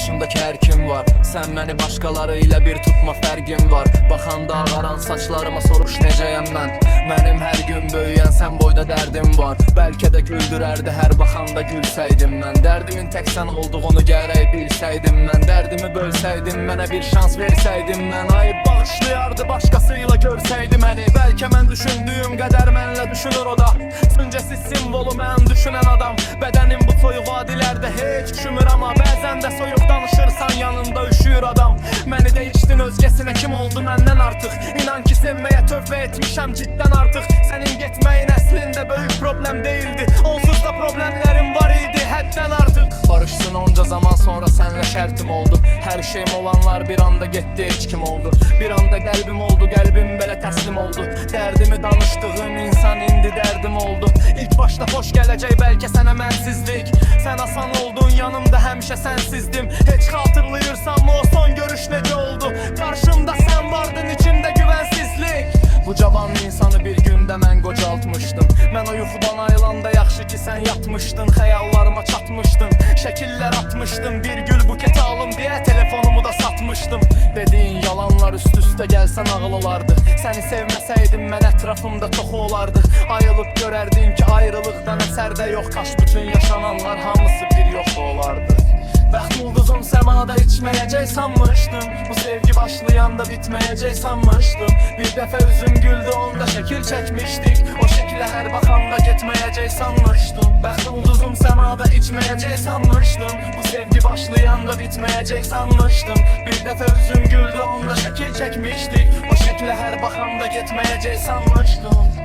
Qarşımdakı hər kim var, sən məni başqalarıyla bir tutma, fərqim var. Baxanda ağaran saçlarıma soruş necəyəm mən. Mənim hər gün böyüyən sən boyda dərdim var. Bəlkə də güldürərdi hər baxanda gülsəydim mən. Dərdimin tək sən olduğunu gərək bilsəydim mən. Dərdimi bölsəydim, mənə bir şans versəydim mən. Ayıb bağışlayardı başqasıyla görsəydi məni. Bəlkə mən düşündüyüm qədər mənlə düşünür o da. Öncəsi simvolu mən düşünən adam. Bədənim bu soyuq vadilərdə heç üşümür, amma bəzən də soyuq danışırsan yanında üşüyür adam. Məni değişdin özgəsinə, kim oldu məndən artıq. İnan ki sevməyə tövbə etmişəm ciddən artıq. Sənin getməyin əslində böyük problem değildi. Onsuz da problemlərim var idi həddən artıq. Barışsın onca zaman sonra sənlə şərtim oldu. Hər şeyim olanlar bir anda getdi, heç kim oldu. Bir anda qəlbim oldu, qəlbim belə təslim oldu. Dərdimi danışdığım insan indi dərdim oldu. İlk başda xoş gələcək bəlkə sənə mənsizlik. Sən asan oldun, yanımda həmişə sənsizdim. Heç xatırlayırsan mı o son görüş necə oldu? Qarşımda sən vardın, içimdə güvənsizlik. Bu cavan insanı bir gündə mən qocaltmışdım. Mən o yuxudan ayılanda yaxşı ki sən yatmışdın. Xəyallarıma çatmışdın, şəkillər atmışdın. Bir gül buketi alım deyə telefonumu da satmışdım. Dediyin yalanlar üst-üstə gəlsə nağıl olardı. Səni sevməsəydim mən ətrafımda çoxu olardı. Ayılıb görərdin ki ayrılıqdan əsər də yox. Kaş bütün yaşananlar hamısı bir yox olardı. Bəxt ulduzum səmada içməyəcək sanmışdım. Bu sevgi başlayanda bitməyəcək sanmışdım. Bir dəfə üzüm güldü, onda şəkil çəkmişdik. O şəkilə hər baxanda getməyəcək sanmışdım. Bəxt ulduzum səmada içməyəcək sanmışdım. Bu sevgi başlayanda bitməyəcək sanmışdım. Bir dəfə üzüm güldü, onda şəkil çəkmişdik. O şəkilə hər baxanda getməyəcək sanmışdım.